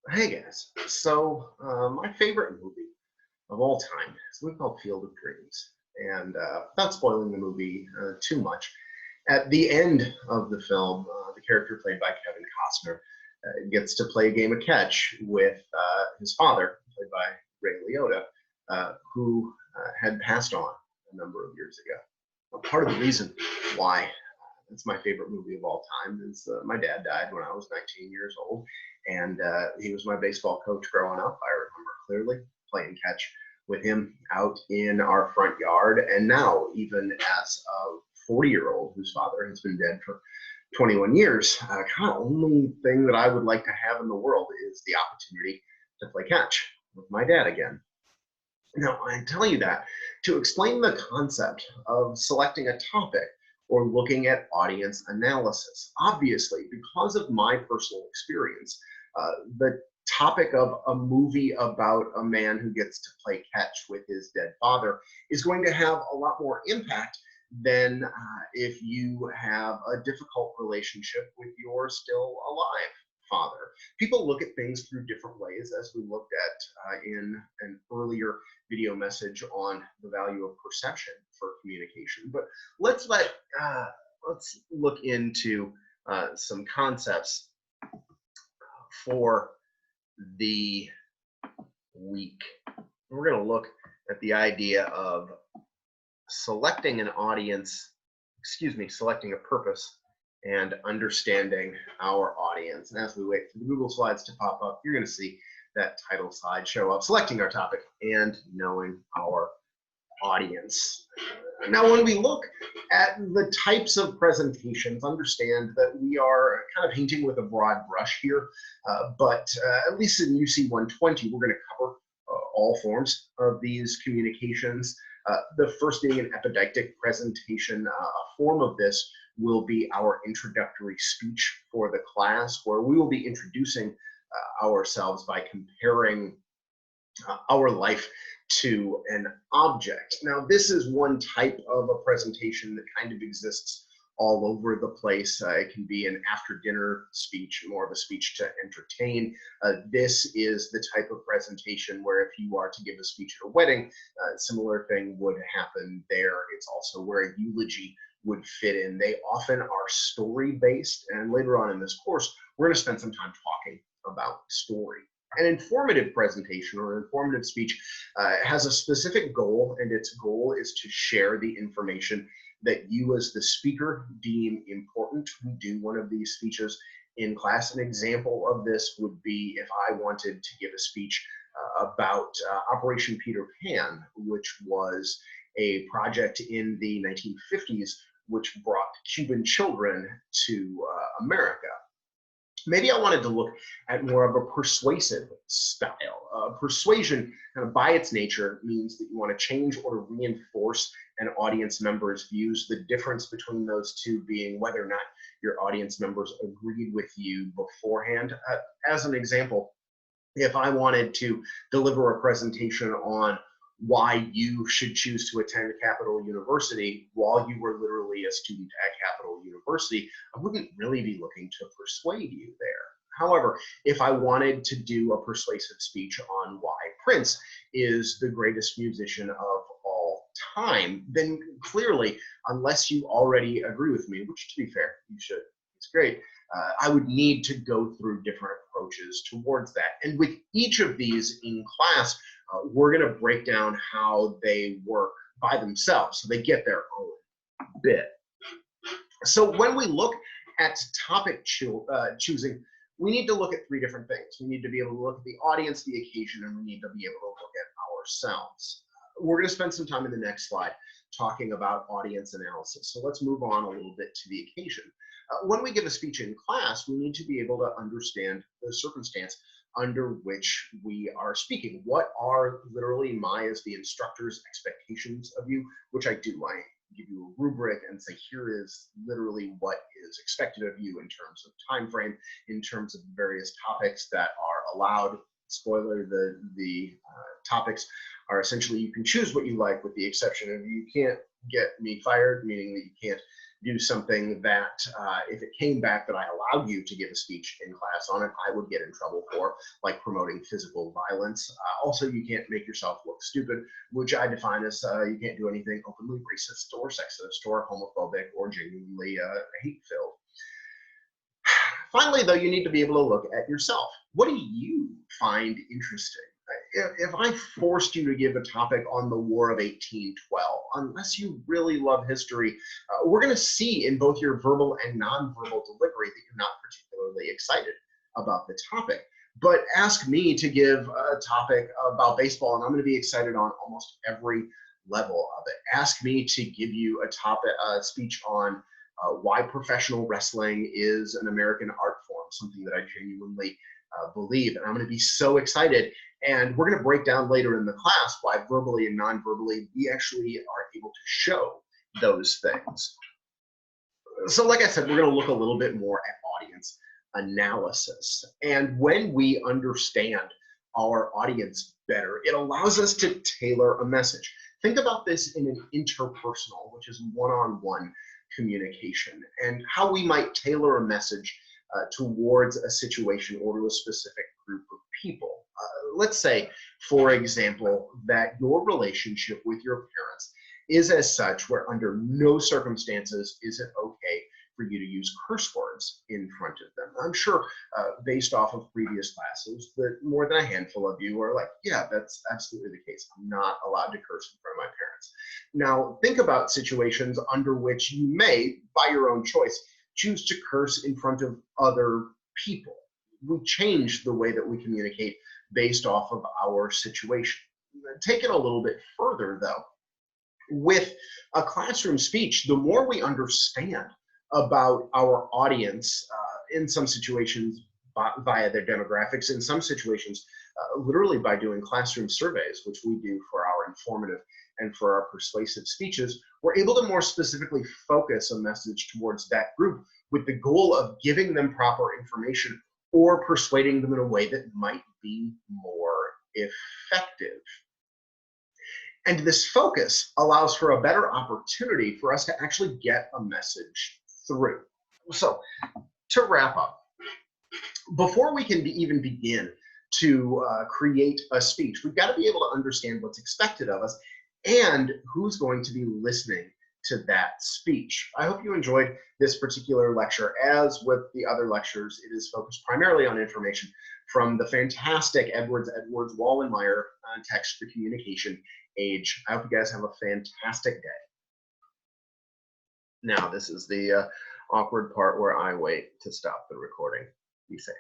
Hey guys, my favorite movie of all time is a movie called Field of Dreams. And without spoiling the movie too much, at the end of the film, the character played by Kevin Costner gets to play a game of catch with his father, played by Ray Liotta, who had passed on a number of years ago. Part of the reason why it's my favorite movie of all time is my dad died when I was 19 years old, and he was my baseball coach growing up. I remember clearly playing catch with him out in our front yard, and now even as a 40-year-old whose father has been dead for 21 years, kind of only thing that I would like to have in the world is the opportunity to play catch with my dad again. Now, I tell you that to explain the concept of selecting a topic or looking at audience analysis. Obviously, because of my personal experience, the topic of a movie about a man who gets to play catch with his dead father is going to have a lot more impact than if you have a difficult relationship with your still alive father. People look at things through different ways, as we looked at in an earlier video message on the value of perception for communication. But let's let let's look into some concepts for the week. We're going to look at the idea of selecting an audience, selecting a purpose and understanding our audience. And as we wait for the Google Slides to pop up, you're going to see that title slide show up, selecting our topic and knowing our audience. Now, when we look at the types of presentations, understand that we are kind of painting with a broad brush here, but at least in UC 120, we're going to cover all forms of these communications. The first being an epideictic presentation. A form of this will be our introductory speech for the class, where we will be introducing ourselves by comparing our life to an object. Now, this is one type of a presentation that kind of exists all over the place. It can be an after dinner speech, more of a speech to entertain. This is the type of presentation where if you are to give a speech at a wedding, a similar thing would happen there. It's also where a eulogy would fit in. They often are story based, and later on in this course, we're going to spend some time talking about story. An informative presentation or an informative speech has a specific goal, and its goal is to share the information that you as the speaker deem important. We do one of these speeches in class. An example of this would be if I wanted to give a speech about Operation Peter Pan, which was a project in the 1950s which brought Cuban children to America. Maybe I wanted to look at more of a persuasive style. Persuasion, kind of by its nature, means that you want to change or to reinforce an audience member's views. The difference between those two being whether or not your audience members agreed with you beforehand. As an example, if I wanted to deliver a presentation on why you should choose to attend Capital University while you were literally a student at Capital University, I wouldn't really be looking to persuade you there. However, if I wanted to do a persuasive speech on why Prince is the greatest musician of all time, then clearly, unless you already agree with me, which to be fair, you should, it's great, I would need to go through different approaches towards that. And with each of these in class, we're going to break down how they work by themselves so they get their own bit. So when we look at topic choosing, we need to look at three different things. We need to be able to look at the audience, the occasion, and we need to be able to look at ourselves. We're going to spend some time in the next slide talking about audience analysis. So let's move on a little bit to the occasion. When we give a speech in class, we need to be able to understand the circumstance under which we are speaking. What are literally my, as the instructor's, expectations of you, which I do. I give you a rubric and say, here is literally what is expected of you in terms of time frame, in terms of the various topics that are allowed. Spoiler, the topics are essentially, you can choose what you like with the exception of you can't get me fired, meaning that you can't do something that if it came back that I allowed you to give a speech in class on it, I would get in trouble for, like promoting physical violence. Also, you can't make yourself look stupid, which I define as you can't do anything openly racist or sexist or homophobic or genuinely hate-filled. Finally, though, you need to be able to look at yourself. What do you find interesting? If I forced you to give a topic on the War of 1812, unless you really love history, we're going to see in both your verbal and nonverbal delivery that you're not particularly excited about the topic. But ask me to give a topic about baseball, and I'm going to be excited on almost every level of it. Ask me to give you a speech on why professional wrestling is an American art form, something that I genuinely believe, and I'm going to be so excited. And we're going to break down later in the class why verbally and non-verbally we actually are able to show those things. So like I said, we're going to look a little bit more at audience analysis. And when we understand our audience better, it allows us to tailor a message. Think about this in an interpersonal, which is one-on-one communication, and how we might tailor a message towards a situation or to a specific group of people. Let's say, for example, that your relationship with your parents is as such where under no circumstances is it okay for you to use curse words in front of them. I'm sure based off of previous classes that more than a handful of you are like, yeah, that's absolutely the case. I'm not allowed to curse in front of my parents. Now, think about situations under which you may, by your own choice, choose to curse in front of other people. We change the way that we communicate based off of our situation. Take it a little bit further, though. With a classroom speech, the more we understand about our audience, in some situations via their demographics, in some situations literally by doing classroom surveys, which we do for our informative and for our persuasive speeches, we're able to more specifically focus a message towards that group with the goal of giving them proper information or persuading them in a way that might be more effective. And this focus allows for a better opportunity for us to actually get a message through. So to wrap up, before we can even begin to create a speech, we've got to be able to understand what's expected of us and who's going to be listening to that speech. I hope you enjoyed this particular lecture. As with the other lectures, it is focused primarily on information from the fantastic Edwards Wallenmeyer text for communication age. I hope you guys have a fantastic day. Now, this is the awkward part where I wait to stop the recording. Be safe.